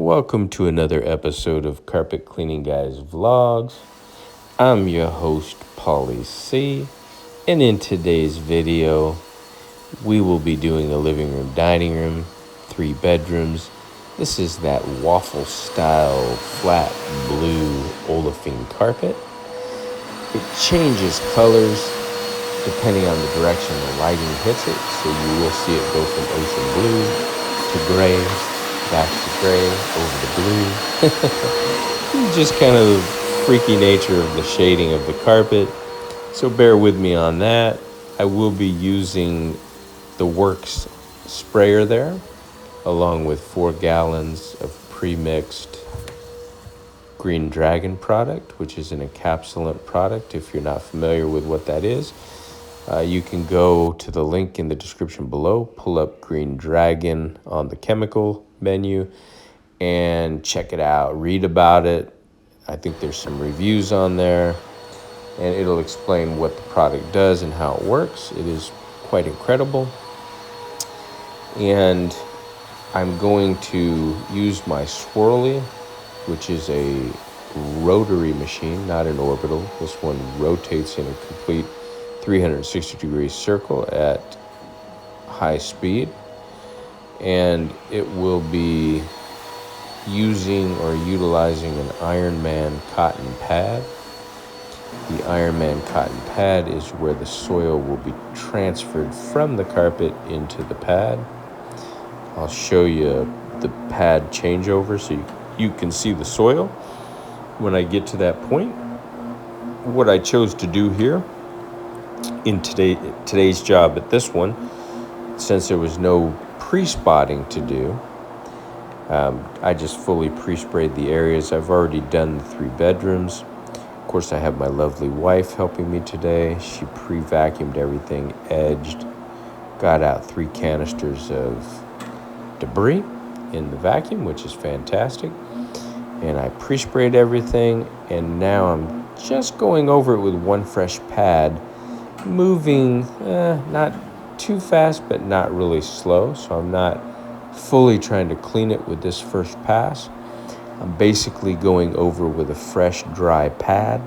Welcome to another episode of Carpet Cleaning Guys Vlogs. I'm your host, Paulie C. And in today's video, we will be doing a living room, dining room, 3 bedrooms. This is that waffle style flat blue olefin carpet. It changes colors depending on the direction the lighting hits it. So you will see it go from ocean blue to gray, back to gray, over to blue. Just kind of freaky nature of the shading of the carpet. So bear with me on that. I will be using the Works sprayer there, along with 4 gallons of pre-mixed Green Dragon product, which is an encapsulant product. If you're not familiar with what that is, you can go to the link in the description below, pull up Green Dragon on the chemical menu, and check it out, read about it. I think there's some reviews on there, and it'll explain what the product does and how it works. It is quite incredible. And I'm going to use my swirly, which is a rotary machine, not an orbital. This one rotates in a complete 360-degree circle at high speed, and it will be using or utilizing an Ironman cotton pad. The Ironman cotton pad is where the soil will be transferred from the carpet into the pad. I'll show you the pad changeover so you can see the soil when I get to that point. What I chose to do here in today's job at this one, since there was no pre-spotting to do, I just fully pre-sprayed the areas. I've already done the 3 bedrooms. Of course, I have my lovely wife helping me today. She pre-vacuumed everything, edged, got out 3 canisters of debris in the vacuum, which is fantastic. And I pre-sprayed everything, and now I'm just going over it with 1 fresh pad, moving not too fast, but not really slow. So I'm not fully trying to clean it with this first pass. I'm basically going over with a fresh, dry pad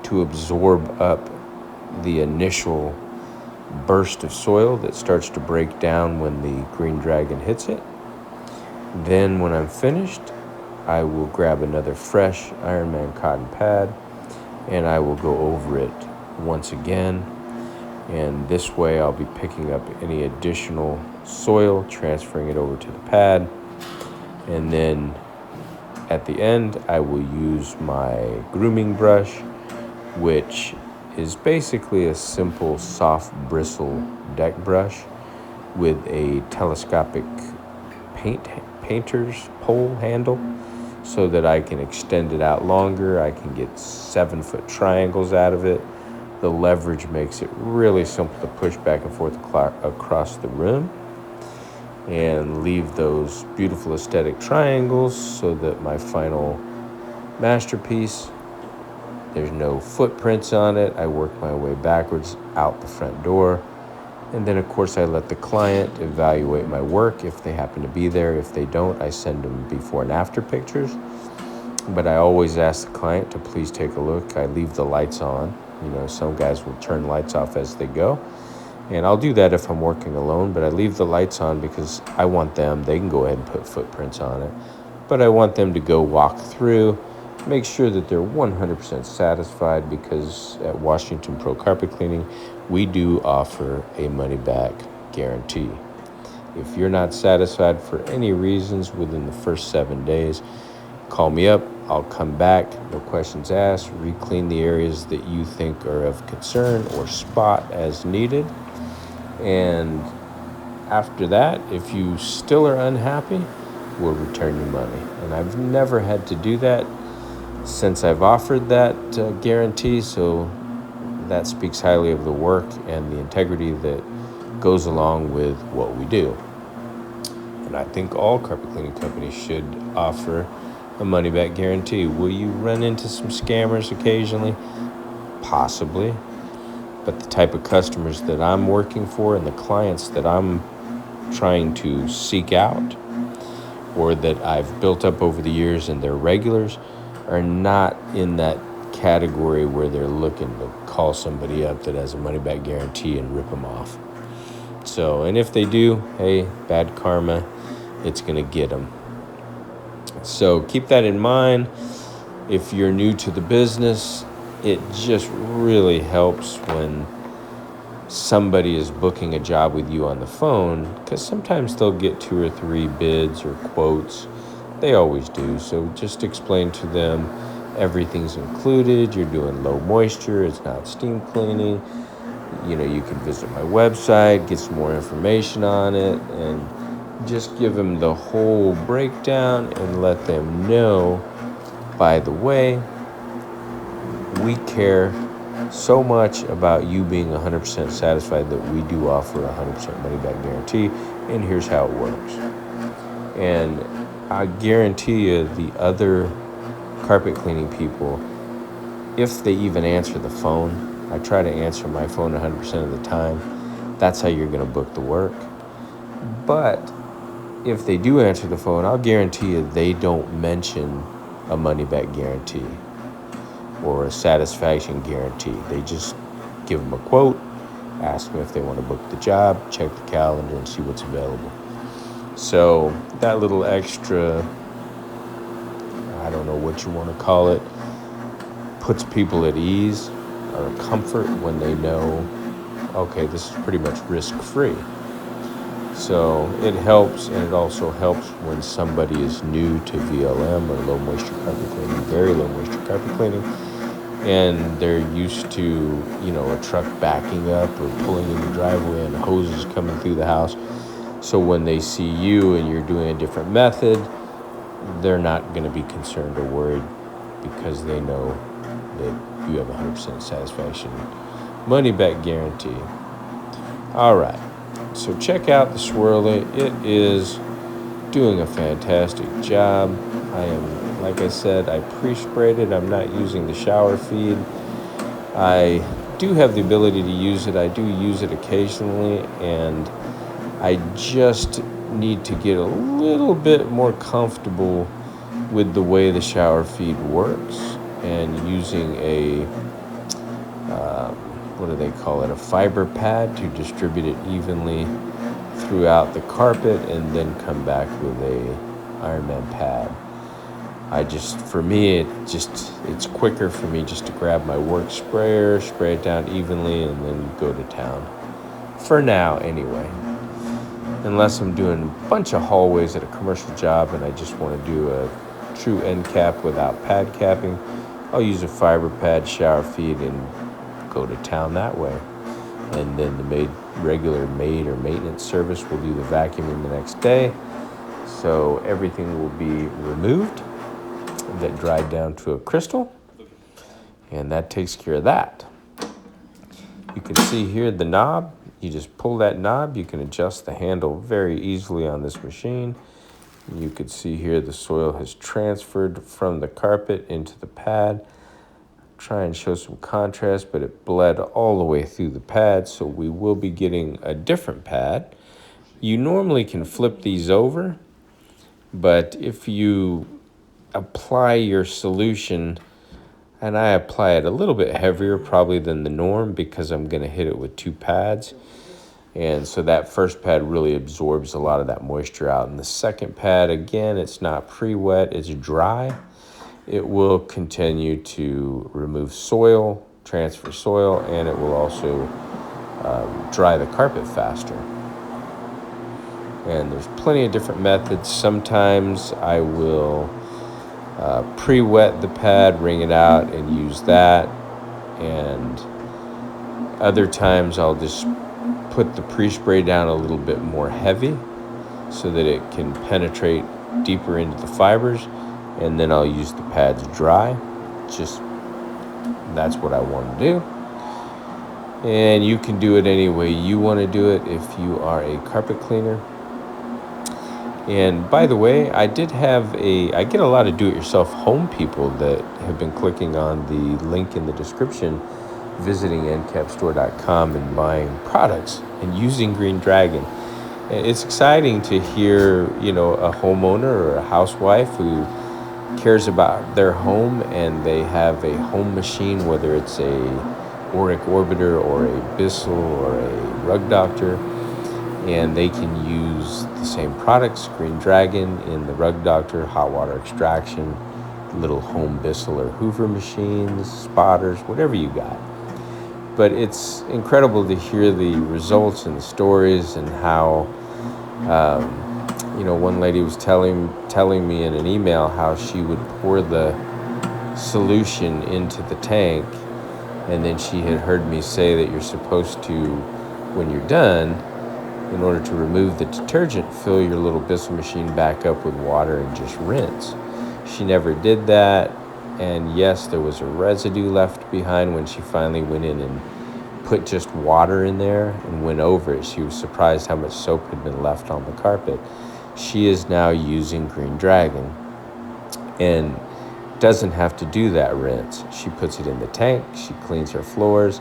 to absorb up the initial burst of soil that starts to break down when the Green Dragon hits it. Then when I'm finished, I will grab another fresh Ironman cotton pad and I will go over it once again. And this way I'll be picking up any additional soil, transferring it over to the pad. And then at the end, I will use my grooming brush, which is basically a simple soft bristle deck brush with a telescopic painter's pole handle so that I can extend it out longer. I can get 7-foot triangles out of it. The leverage makes it really simple to push back and forth across the room and leave those beautiful aesthetic triangles so that my final masterpiece, there's no footprints on it. I work my way backwards out the front door. And then, of course, I let the client evaluate my work if they happen to be there. If they don't, I send them before and after pictures. But I always ask the client to please take a look. I leave the lights on. You know, some guys will turn lights off as they go. And I'll do that if I'm working alone, but I leave the lights on because I want them, they can go ahead and put footprints on it, but I want them to go walk through, make sure that they're 100% satisfied, because at Washington Pro Carpet Cleaning, we do offer a money-back guarantee. If you're not satisfied for any reasons within the first 7 days, call me up. I'll come back, no questions asked, re-clean the areas that you think are of concern or spot as needed. And after that, if you still are unhappy, we'll return your money. And I've never had to do that since I've offered that guarantee, so that speaks highly of the work and the integrity that goes along with what we do. And I think all carpet cleaning companies should offer a money-back guarantee. Will you run into some scammers occasionally? Possibly. But the type of customers that I'm working for and the clients that I'm trying to seek out or that I've built up over the years and they're regulars are not in that category where they're looking to call somebody up that has a money back guarantee and rip them off. So, and if they do, hey, bad karma, it's going to get them. So keep that in mind. If you're new to the business, it just really helps when somebody is booking a job with you on the phone, because sometimes they'll get 2 or 3 bids or quotes. They always do. So just explain to them everything's included. You're doing low moisture. It's not steam cleaning. You know, you can visit my website, get some more information on it, and just give them the whole breakdown and let them know, by the way, we care so much about you being 100% satisfied that we do offer a 100% money back guarantee, and here's how it works. And I guarantee you the other carpet cleaning people, if they even answer the phone, I try to answer my phone 100% of the time. That's how you're going to book the work. But if they do answer the phone, I'll guarantee you they don't mention a money back guarantee or a satisfaction guarantee. They just give them a quote, ask them if they want to book the job, check the calendar, and see what's available. So that little extra, I don't know what you want to call it, puts people at ease or comfort when they know, okay, this is pretty much risk-free. So it helps, and it also helps when somebody is new to VLM or low moisture carpet cleaning, very low moisture carpet cleaning, and they're used to, you know, a truck backing up or pulling in the driveway and hoses coming through the house. So when they see you and you're doing a different method, they're not going to be concerned or worried because they know that you have 100% satisfaction money back guarantee. All right. So check out the Swirly. It is doing a fantastic job. I am, like I said, I pre-sprayed it. I'm not using the shower feed. I do have the ability to use it. I do use it occasionally, and I just need to get a little bit more comfortable with the way the shower feed works and using a what do they call it, a fiber pad to distribute it evenly throughout the carpet, and then come back with a Ironman pad. For me, it's quicker for me just to grab my work sprayer, spray it down evenly, and then go to town. For now, anyway. Unless I'm doing a bunch of hallways at a commercial job and I just want to do a true end cap without pad capping, I'll use a fiber pad, shower feed, and go to town that way. And then the regular maid or maintenance service will do the vacuuming the next day. So everything will be removed that dried down to a crystal, and that takes care of that. You can see here the knob. You just pull that knob. You can adjust the handle very easily on this machine. You can see here the soil has transferred from the carpet into the pad. Try and show some contrast, but it bled all the way through the pad, so we will be getting a different pad. You normally can flip these over, but if you apply your solution, and I apply it a little bit heavier probably than the norm because I'm going to hit it with 2 pads, and so that first pad really absorbs a lot of that moisture out. And the second pad, again, it's not pre-wet, it's dry. It will continue to remove soil, transfer soil, and it will also dry the carpet faster. And there's plenty of different methods. Sometimes I will pre-wet the pad, wring it out, and use that. And other times I'll just put the pre-spray down a little bit more heavy so that it can penetrate deeper into the fibers. And then I'll use the pads dry. That's what I want to do. And you can do it any way you want to do it if you are a carpet cleaner. And by the way, I get a lot of do-it-yourself home people that have been clicking on the link in the description, visiting Encapstore.com and buying products and using Green Dragon. It's exciting to hear, a homeowner or a housewife who cares about their home and they have a home machine, whether it's a Auric Orbiter or a Bissell or a Rug Doctor, and they can use the same products, Green Dragon in the Rug Doctor, hot water extraction, little home Bissell or Hoover machines, spotters, whatever you got. But it's incredible to hear the results and the stories and how, one lady was telling me in an email how she would pour the solution into the tank, and then she had heard me say that you're supposed to, when you're done, in order to remove the detergent, fill your little Bissell machine back up with water and just rinse. She never did that, and yes, there was a residue left behind when she finally went in and put just water in there and went over it. She was surprised how much soap had been left on the carpet. She is now using Green Dragon and doesn't have to do that rinse. She puts it in the tank, she cleans her floors.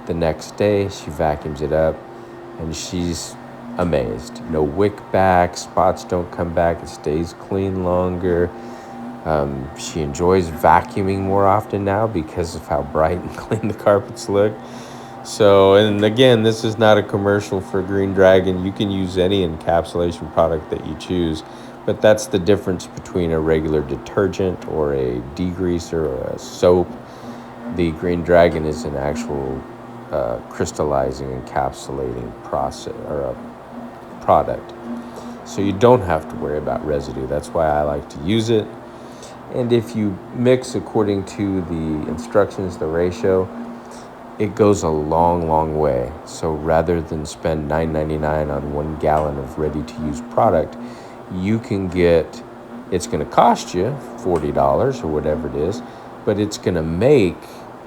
The next day, she vacuums it up, and she's amazed. No wick back, spots don't come back, it stays clean longer. She enjoys vacuuming more often now because of how bright and clean the carpets look. So, and again, this is not a commercial for Green Dragon. You can use any encapsulation product that you choose, but that's the difference between a regular detergent or a degreaser or a soap. The Green Dragon is an actual crystallizing, encapsulating process or a product. So you don't have to worry about residue. That's why I like to use it. And if you mix according to the instructions, the ratio, it goes a long, long way. So rather than spend $9.99 on 1 gallon of ready-to-use product, you can get, it's going to cost you $40 or whatever it is, but it's going to make,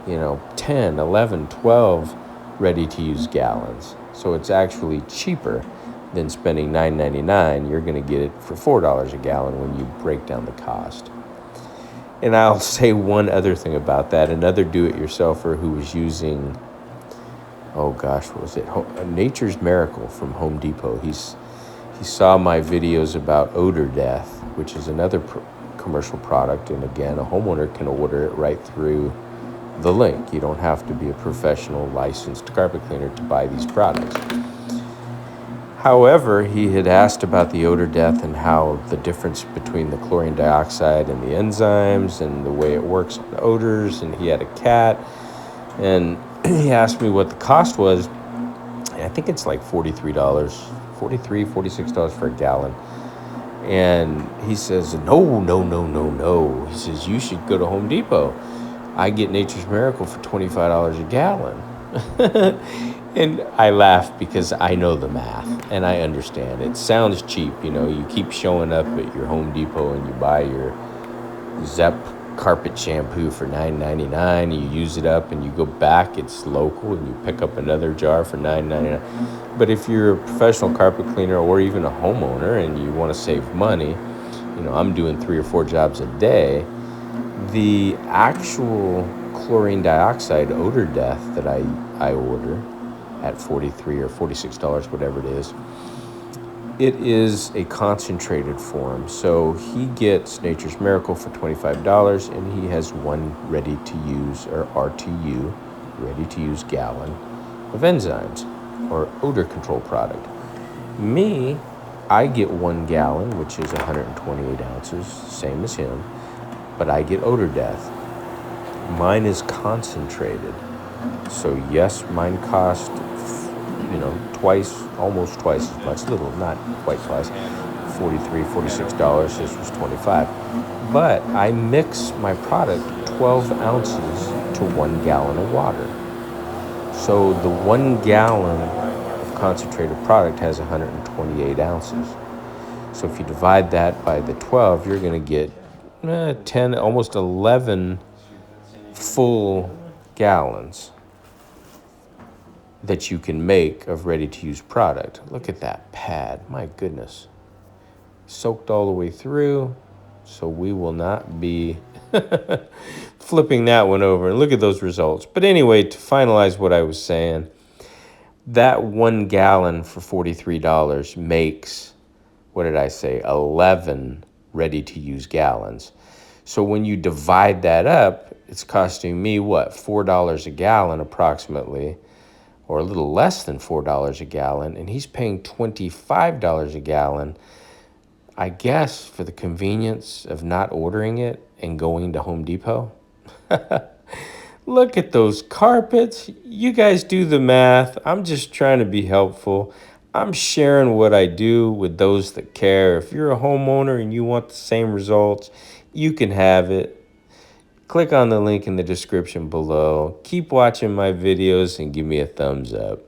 10, 11, 12 ready-to-use gallons. So it's actually cheaper than spending $9.99. You're going to get it for $4 a gallon when you break down the cost. And I'll say one other thing about that. Another do-it-yourselfer who was using, what was it? Nature's Miracle from Home Depot. He saw my videos about odor death, which is another commercial product. And again, a homeowner can order it right through the link. You don't have to be a professional licensed carpet cleaner to buy these products. However, he had asked about the odor death and how the difference between the chlorine dioxide and the enzymes and the way it works on odors, and he had a cat, and he asked me what the cost was. I think it's like $43, $46 for a gallon. And he says, no. He says, you should go to Home Depot. I get Nature's Miracle for $25 a gallon. And I laugh because I know the math and I understand. It sounds cheap, you keep showing up at your Home Depot and you buy your Zep carpet shampoo for $9.99, you use it up and you go back, it's local, and you pick up another jar for $9.99. But if you're a professional carpet cleaner or even a homeowner and you want to save money, I'm doing 3 or 4 jobs a day, the actual chlorine dioxide odor death that I order at $43 or $46, whatever it is a concentrated form. So he gets Nature's Miracle for $25, and he has one ready-to-use, or RTU, ready-to-use gallon of enzymes, or odor control product. Me, I get 1 gallon, which is 128 ounces, same as him, but I get odor death. Mine is concentrated. So yes, mine cost, almost twice as much, not quite twice, $43, $46, this was $25. But I mix my product 12 ounces to 1 gallon of water. So the 1 gallon of concentrated product has 128 ounces. So if you divide that by the 12, you're going to get 10, almost 11 full gallons that you can make of ready-to-use product. Look at that pad, my goodness. Soaked all the way through, so we will not be flipping that one over. And look at those results. But anyway, to finalize what I was saying, That 1 gallon for $43 makes, what did I say, 11 ready-to-use gallons. So when you divide that up, it's costing me, what, $4 a gallon approximately, or a little less than $4 a gallon, and he's paying $25 a gallon, I guess, for the convenience of not ordering it and going to Home Depot. Look at those carpets. You guys do the math. I'm just trying to be helpful. I'm sharing what I do with those that care. If you're a homeowner and you want the same results, you can have it. Click on the link in the description below. Keep watching my videos and give me a thumbs up.